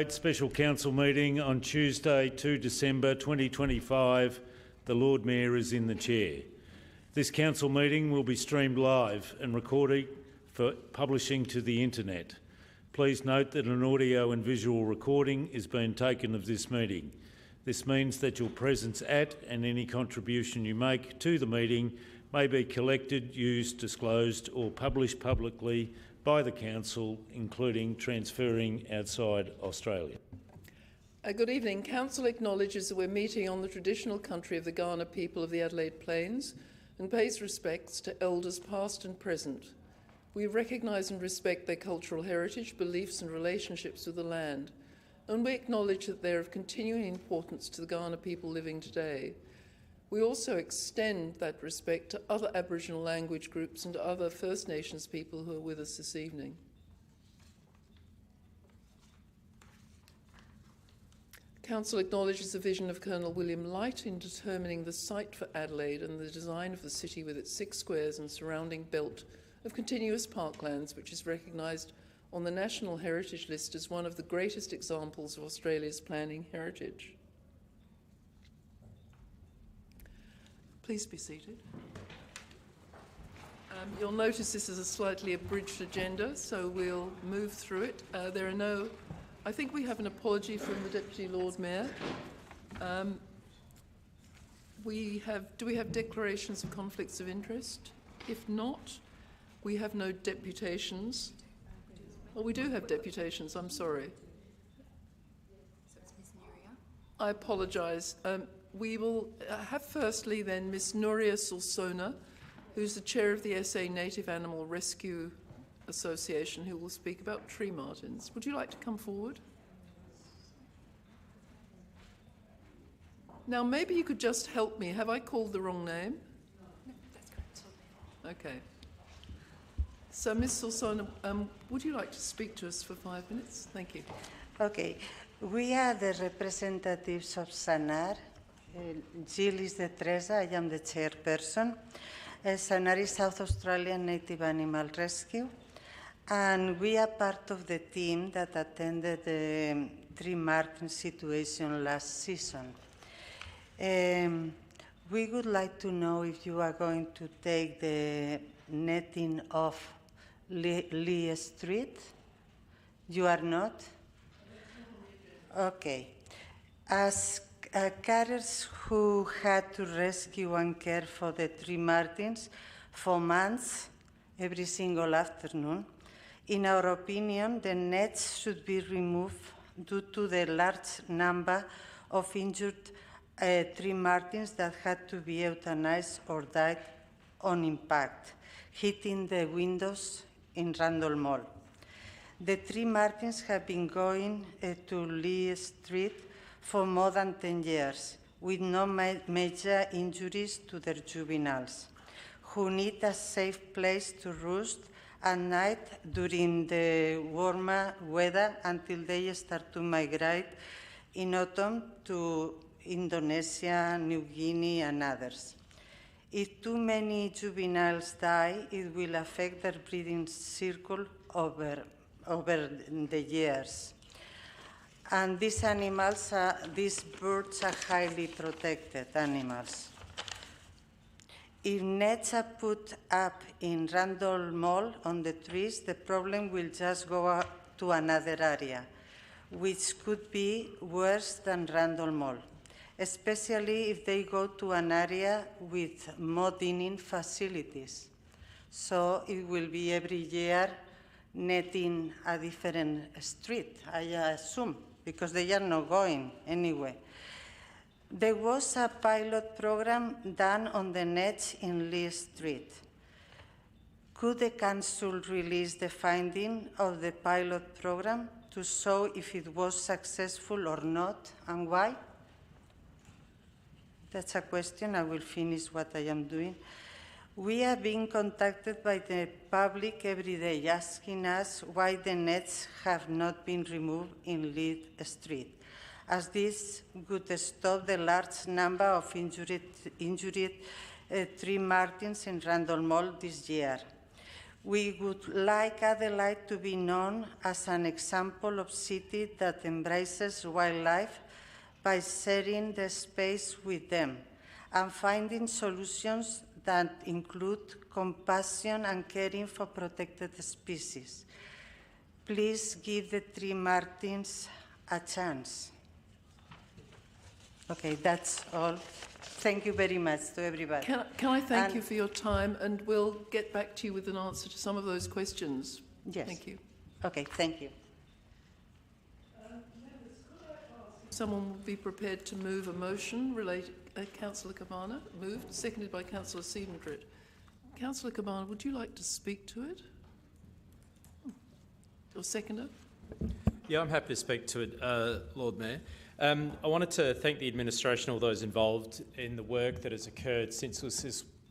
Special Council meeting on Tuesday, 2 December 2025. The Lord Mayor is in the chair. This council meeting will be streamed live and recorded for publishing to the internet. Please note that an audio and visual recording is being taken of this meeting. This means that your presence at and any contribution you make to the meeting may be collected, used, disclosed or published publicly by the Council, including transferring outside Australia. Good evening. Council acknowledges that we're meeting on the traditional country of the Kaurna people of the Adelaide Plains and pays respects to elders past and present. We recognise and respect their cultural heritage, beliefs and relationships with the land, and we acknowledge that they're of continuing importance to the Kaurna people living today. We also extend that respect to other Aboriginal language groups and to other First Nations people who are with us this evening. Council acknowledges the vision of Colonel William Light in determining the site for Adelaide and the design of the city with its 6 squares and surrounding belt of continuous parklands, which is recognised on the National Heritage List as one of the greatest examples of Australia's planning heritage. Please be seated. You'll notice this is a slightly abridged agenda, so we'll move through it. I think we have an apology from the Deputy Lord Mayor. Do we have declarations of conflicts of interest? If not, we have no deputations. Well, we do have deputations, I'm sorry. So it's Ms. Nuria. I apologise. We will have firstly then Ms. Nuria Sulsona, who's the chair of the SA Native Animal Rescue Association, who will speak about tree martins. Would you like to come forward? Now, maybe you could just help me. Have I called the wrong name? No, that's correct. Okay. So, Ms. Sulsona, would you like to speak to us for 5 minutes? Thank you. Okay. We are the representatives of SANAR. Jill is the Teresa, I am the chairperson. SANAR is South Australian Native Animal Rescue, and we are part of the team that attended the tree martin situation last season. We would like to know if you are going to take the netting off Lee Street. You are not? Okay. As carers who had to rescue and care for the tree martins for months, every single afternoon, in our opinion, the nets should be removed due to the large number of injured tree martins that had to be euthanized or died on impact, hitting the windows in Randall Mall. The tree martins have been going to Lee Street for more than 10 years, with no major injuries to their juveniles, who need a safe place to roost at night during the warmer weather until they start to migrate in autumn to Indonesia, New Guinea, and others. If too many juveniles die, it will affect their breeding cycle over the years. And these birds are highly protected animals. If nets are put up in Randall Mall on the trees, the problem will just go up to another area, which could be worse than Randall Mall, especially if they go to an area with modding facilities. So it will be every year netting a different street, I assume, because they are not going anyway. There was a pilot program done on the nets in Lee Street. Could the council release the finding of the pilot program to show if it was successful or not, and why? That's a question. I will finish what I am doing. We are being contacted by the public every day asking us why the nets have not been removed in Lee Street, as this would stop the large number of injured tree martins in Randall Mall this year. We would like Adelaide to be known as an example of city that embraces wildlife by sharing the space with them and finding solutions that include compassion and caring for protected species. Please give the tree martins a chance. Okay, that's all. Thank you very much to everybody. Can I thank you for your time, and we'll get back to you with an answer to some of those questions. Yes. Thank you. Okay, thank you. Someone will be prepared to move a motion related. Councillor Cabana, moved, seconded by Councillor Siebentrit. Councillor Cabana, would you like to speak to it? Or seconder? Yeah, I'm happy to speak to it, Lord Mayor. I wanted to thank the administration, all those involved in the work that has occurred since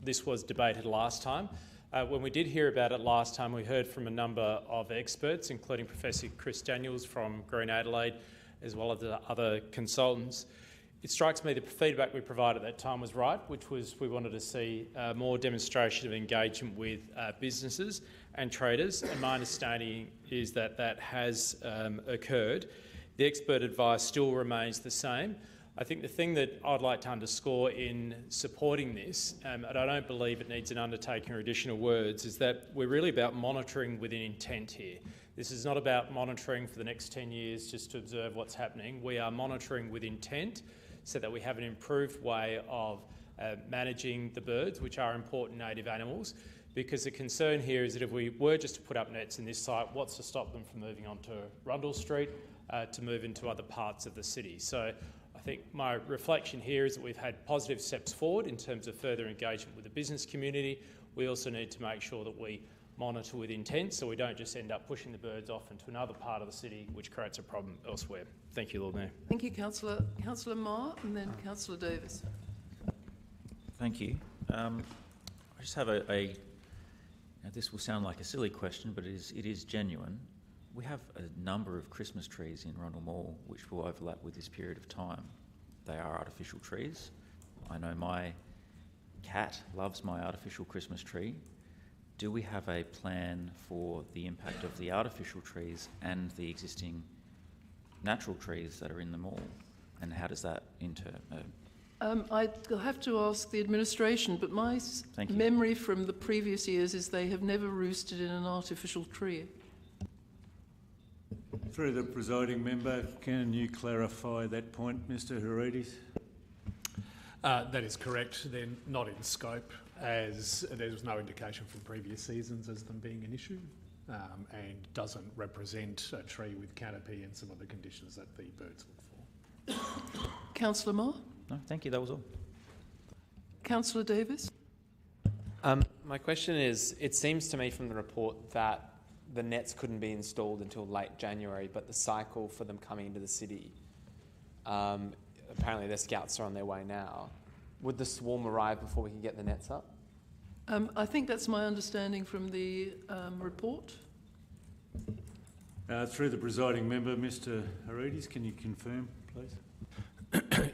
this was debated last time. When we did hear about it last time, we heard from a number of experts, including Professor Chris Daniels from Green Adelaide, as well as the other consultants. It strikes me the feedback we provided at that time was right, which was we wanted to see more demonstration of engagement with businesses and traders, and my understanding is that that has occurred. The expert advice still remains the same. I think the thing that I'd like to underscore in supporting this, and I don't believe it needs an undertaking or additional words, is that we're really about monitoring with an intent here. This is not about monitoring for the next 10 years just to observe what's happening. We are monitoring with intent so that we have an improved way of managing the birds, which are important native animals, because the concern here is that if we were just to put up nets in this site, what's to stop them from moving onto Rundle Street to move into other parts of the city? So I think my reflection here is that we've had positive steps forward in terms of further engagement with the business community. We also need to make sure that we monitor with intent so we don't just end up pushing the birds off into another part of the city which creates a problem elsewhere. Thank you, Lord Mayor. Thank you, Councillor. Councillor Ma, and then Councillor Davis. Thank you. I just have now this will sound like a silly question, but it is genuine. We have a number of Christmas trees in Rundle Mall which will overlap with this period of time. They are artificial trees. I know my cat loves my artificial Christmas tree. Do we have a plan for the impact of the artificial trees and the existing natural trees that are in the mall? And how does that I'll have to ask the administration, but my memory from the previous years is they have never roosted in an artificial tree. Through the presiding member, can you clarify that point, Mr Herides? That is correct. They're not in scope, as there was no indication from previous seasons as them being an issue, and doesn't represent a tree with canopy and some of the conditions that the birds look for. Councillor Ma? No, thank you, that was all. Councillor Davis? My question is, it seems to me from the report that the nets couldn't be installed until late January, but the cycle for them coming into the city, apparently their scouts are on their way now. Would the swarm arrive before we can get the nets up? I think that's my understanding from the report. Through the presiding member, Mr Herides, can you confirm, please?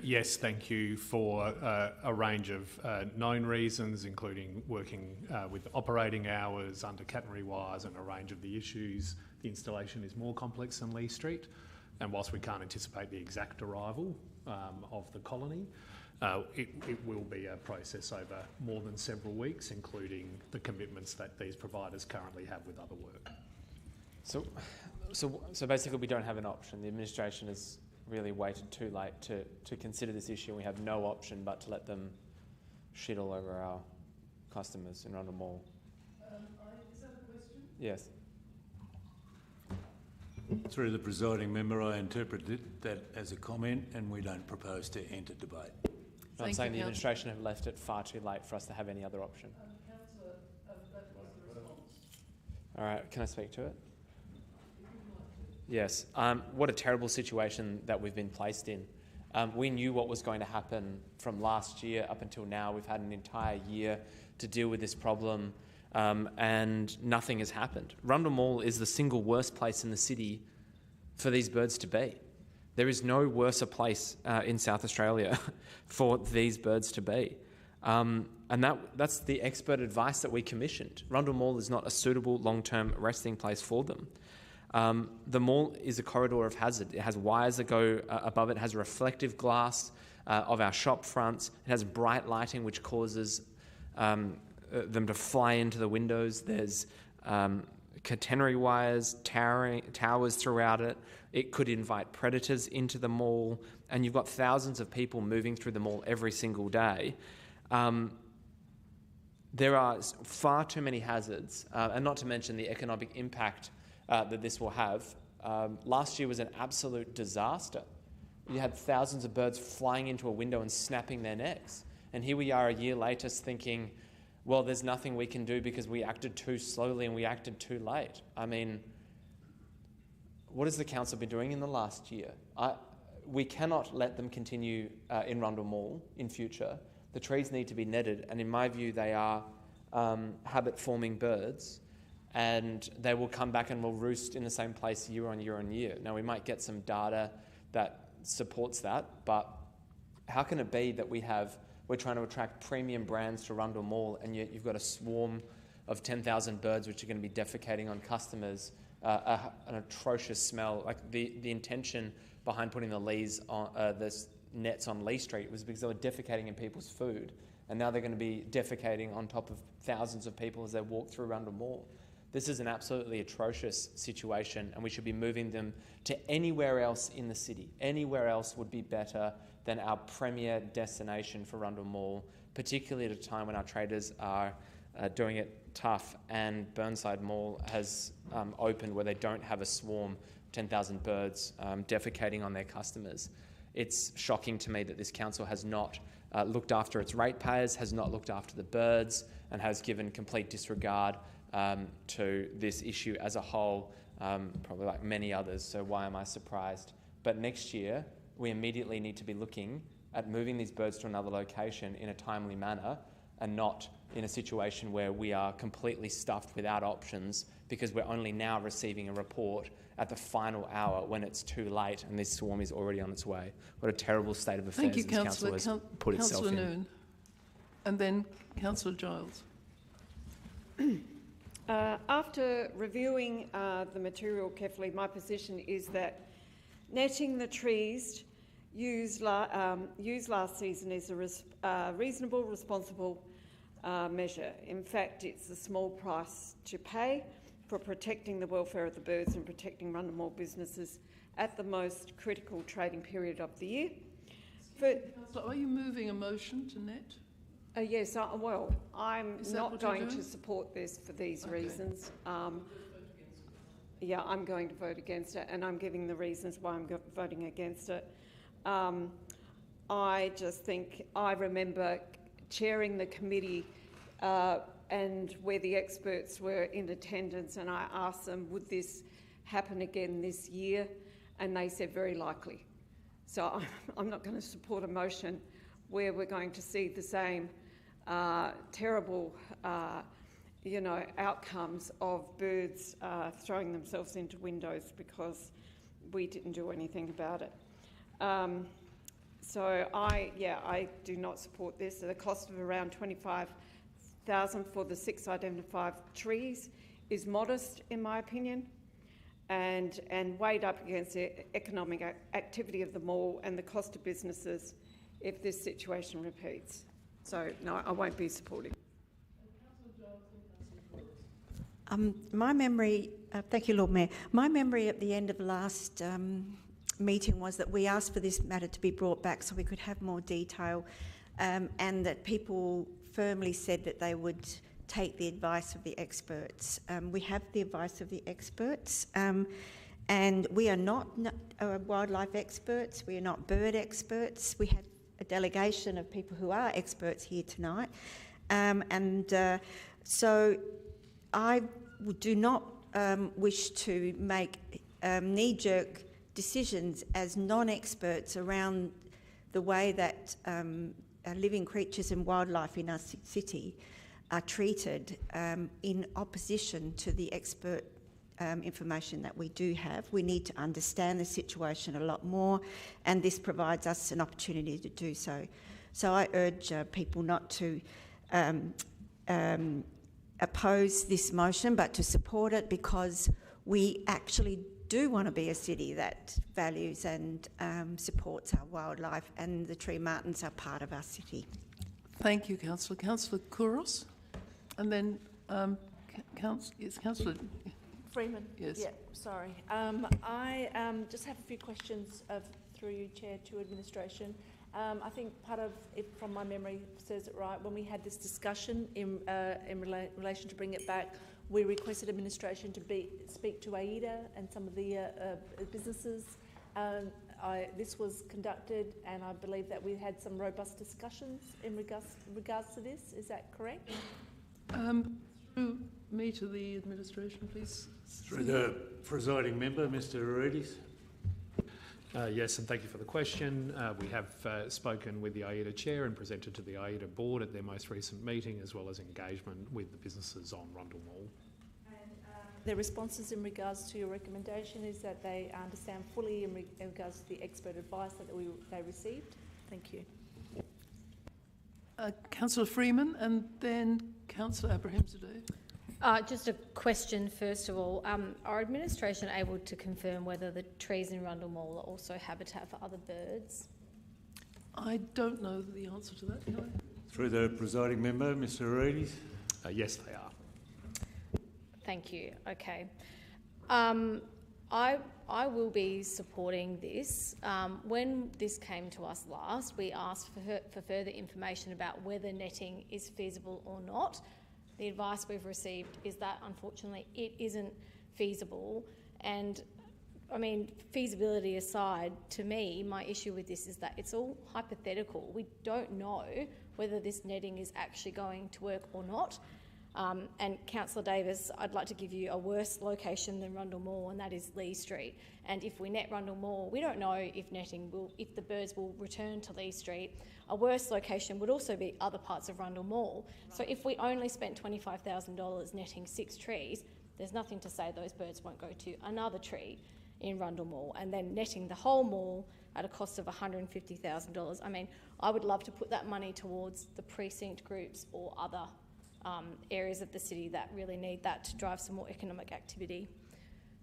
Yes, thank you for a range of known reasons, including working with operating hours, under catenary wires and a range of the issues. The installation is more complex than Lee Street, and whilst we can't anticipate the exact arrival of the colony, it will be a process over more than several weeks, including the commitments that these providers currently have with other work. So basically we don't have an option. The administration has really waited too late to consider this issue, and we have no option but to let them shit all over our customers in Rundle Mall. Is that a question? Yes. Through the presiding member, I interpreted that as a comment, and we don't propose to enter debate. I'm saying the administration have left it far too late for us to have any other option. Councillor, that was the response. All right, can I speak to it? Yes. What a terrible situation that we've been placed in. We knew what was going to happen from last year up until now. We've had an entire year to deal with this problem, and nothing has happened. Rundle Mall is the single worst place in the city for these birds to be. There is no worse a place in South Australia for these birds to be. And that's the expert advice that we commissioned. Rundle Mall is not a suitable long-term resting place for them. The mall is a corridor of hazard. It has wires that go above it. It has reflective glass of our shop fronts. It has bright lighting which causes them to fly into the windows. There's catenary wires, towers throughout it. It could invite predators into the mall, and you've got thousands of people moving through the mall every single day. There are far too many hazards, and not to mention the economic impact that this will have. Last year was an absolute disaster. You had thousands of birds flying into a window and snapping their necks. And here we are a year later thinking, well, there's nothing we can do because we acted too slowly and we acted too late. I mean, what has the council been doing in the last year? We cannot let them continue in Rundle Mall in future. The trees need to be netted, and in my view, they are habit-forming birds, and they will come back and will roost in the same place year on year on year. Now, we might get some data that supports that, but how can it be that we're trying to attract premium brands to Rundle Mall, and yet you've got a swarm of 10,000 birds which are going to be defecating on customers, an atrocious smell. Like the intention behind putting the nets on Lee Street was because they were defecating in people's food, and now they're going to be defecating on top of thousands of people as they walk through Rundle Mall. This is an absolutely atrocious situation, and we should be moving them to anywhere else in the city. Anywhere else would be better than our premier destination for Rundle Mall, particularly at a time when our traders are doing it tough, and Burnside Mall has opened where they don't have a swarm, 10,000 birds defecating on their customers. It's shocking to me that this council has not looked after its ratepayers, has not looked after the birds, and has given complete disregard to this issue as a whole, probably like many others, so why am I surprised? But next year, we immediately need to be looking at moving these birds to another location in a timely manner, and not in a situation where we are completely stuffed without options because we're only now receiving a report at the final hour when it's too late and this swarm is already on its way. What a terrible state of affairs this council has put itself in. Councillor Noon. And then Councillor Giles. After reviewing the material carefully, my position is that netting the trees used last season is a reasonable, responsible measure. In fact, it's a small price to pay for protecting the welfare of the birds and protecting Rundle Mall businesses at the most critical trading period of the year. Are you moving a motion to net? Yes, I'm not going to support this for these reasons. Yeah, I'm going to vote against it, and I'm giving the reasons why I'm voting against it. I just think I remember chairing the committee and where the experts were in attendance, and I asked them, would this happen again this year? And they said very likely. So I'm not going to support a motion where we're going to see the same terrible outcomes of birds throwing themselves into windows because we didn't do anything about it. So I do not support this. The cost of around $25,000 for the 6 identified trees is modest, in my opinion, and weighed up against the economic activity of the mall and the cost to businesses if this situation repeats. So no, I won't be supporting. My memory, thank you, Lord Mayor. My memory at the end of last meeting was that we asked for this matter to be brought back so we could have more detail, and that people firmly said that they would take the advice of the experts. We have the advice of the experts, and we are not wildlife experts, we are not bird experts. We have a delegation of people who are experts here tonight, so I do not wish to make knee-jerk decisions as non-experts around the way that living creatures and wildlife in our city are treated in opposition to the expert information that we do have. We need to understand the situation a lot more, and this provides us an opportunity to do so. So I urge people not to oppose this motion, but to support it, because we actually do want to be a city that values and supports our wildlife, and the tree martins are part of our city. Thank you, Councillor. Councillor Kouros, and then Councillor Freeman. Yes. Yeah, sorry. I just have a few questions through you, Chair, to administration. I think part of it, from my memory, serves it right. When we had this discussion in relation to bring it back, we requested administration to speak to AIDA and some of the businesses. This was conducted, and I believe that we had some robust discussions in regards to this. Is that correct? Through me to the administration, please. Through the presiding member, Mr. Aridis. Yes, and thank you for the question. We have spoken with the AIDA chair and presented to the AIDA board at their most recent meeting, as well as engagement with the businesses on Rundle Mall. And their responses in regards to your recommendation is that they understand fully in regards to the expert advice that they received. Thank you. Councillor Freeman, and then Councillor Abrahimzadeh. Just a question first of all. Are administration able to confirm whether the trees in Rundle Mall are also habitat for other birds? I don't know the answer to that, can I? Through the presiding member, Mr. Aridis. Yes, they are. Thank you. Okay. I will be supporting this. When this came to us last, we asked for further information about whether netting is feasible or not. The advice we've received is that, unfortunately, it isn't feasible. And, I mean, feasibility aside, to me, my issue with this is that it's all hypothetical. We don't know whether this netting is actually going to work or not. And Councillor Davis, I'd like to give you a worse location than Rundle Mall, and that is Lee Street. And if we net Rundle Mall, we don't know if if the birds will return to Lee Street. A worse location would also be other parts of Rundle Mall. So if we only spent $25,000 netting 6 trees, there's nothing to say those birds won't go to another tree in Rundle Mall, and then netting the whole mall at a cost of $150,000. I mean, I would love to put that money towards the precinct groups or other areas of the city that really need that to drive some more economic activity.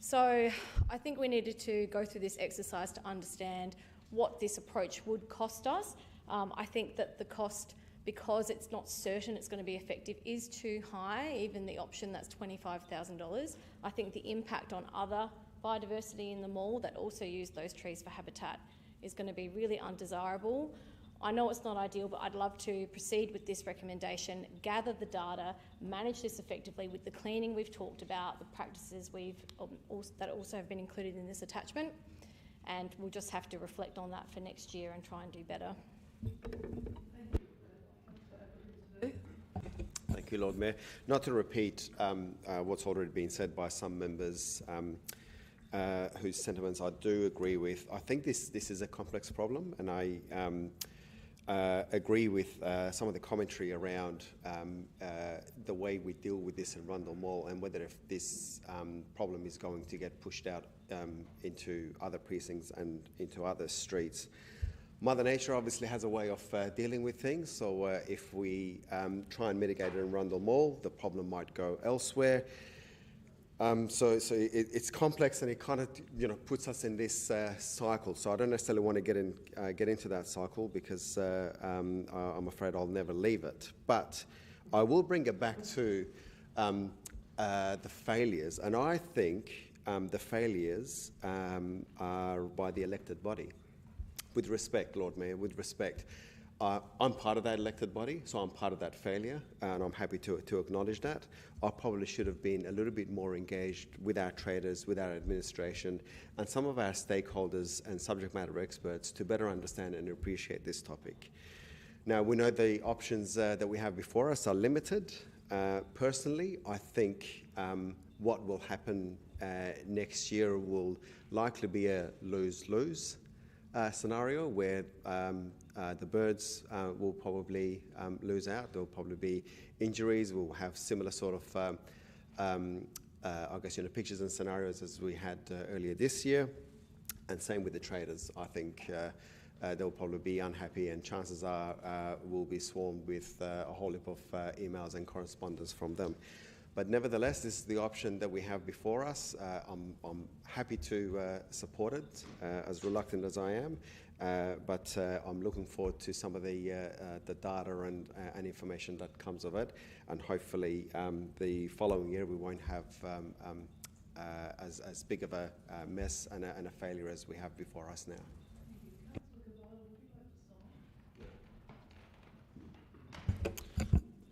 So I think we needed to go through this exercise to understand what this approach would cost us. I think that the cost, because it's not certain it's going to be effective, is too high, even the option that's $25,000. I think the impact on other biodiversity in the mall that also use those trees for habitat is going to be really undesirable. I know it's not ideal, but I'd love to proceed with this recommendation, gather the data, manage this effectively with the cleaning we've talked about, the practices that also have been included in this attachment, and we'll just have to reflect on that for next year and try and do better. Thank you, Lord Mayor. Not to repeat what's already been said by some members whose sentiments I do agree with. I think this is a complex problem, and I agree with some of the commentary around the way we deal with this in Rundle Mall, and whether if this problem is going to get pushed out into other precincts and into other streets. Mother Nature obviously has a way of dealing with things, so if we try and mitigate it in Rundle Mall, the problem might go elsewhere. So it's complex, and it kind of puts us in this cycle. So I don't necessarily want to get into that cycle, because I'm afraid I'll never leave it. But I will bring it back to the failures, and I think the failures are by the elected body. With respect, Lord Mayor, with respect. I'm part of that elected body, so I'm part of that failure, and I'm happy to acknowledge that. I probably should have been a little bit more engaged with our traders, with our administration, and some of our stakeholders and subject matter experts to better understand and appreciate this topic. Now, we know the options that we have before us are limited. Personally, I think what will happen next year will likely be a lose-lose scenario, where the birds will probably lose out. There will probably be injuries. We'll have similar sort of, I guess, pictures and scenarios as we had earlier this year. And same with the traders. I think they'll probably be unhappy, and chances are we'll be swarmed with a whole heap of emails and correspondence from them. But nevertheless, this is the option that we have before us. I'm happy to support it, as reluctant as I am, but I'm looking forward to some of the data and information that comes of it, and hopefully the following year we won't have as big of a mess and a failure as we have before us now.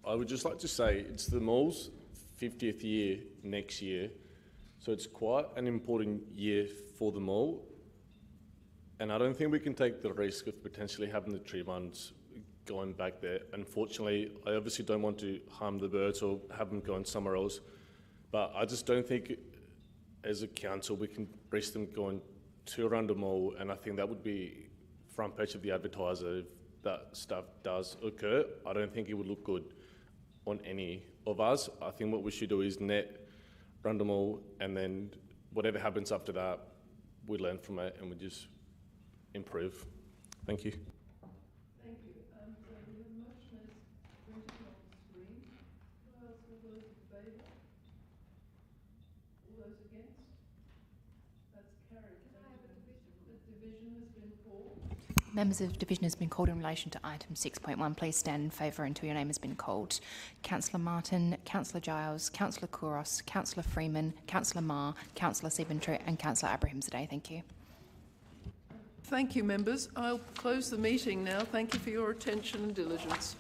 I would just like to say it's the mall's 50th year next year, so it's quite an important year for the mall, and I don't think we can take the risk of potentially having the tree runs going back there. Unfortunately, I obviously don't want to harm the birds or have them going somewhere else, but I just don't think as a council we can risk them going to Arundel Mall, and I think that would be front page of the Advertiser if that stuff does occur. I don't think it would look good on any of us. I think what we should do is net Arundel Mall, and then whatever happens after that, we learn from it and we just improve. Thank you. Thank you. So we have a motion as printed on the screen. Who else? All those in favour? All those against? That's carried. The division has been called. Members of division has been called in relation to item 6.1. Please stand in favour until your name has been called. Councillor Martin, Councillor Giles, Councillor Kouros, Councillor Freeman, Councillor Marr, Councillor Siebentreut and Councillor Abrahimzadeh. Thank you. Thank you, members. I'll close the meeting now. Thank you for your attention and diligence.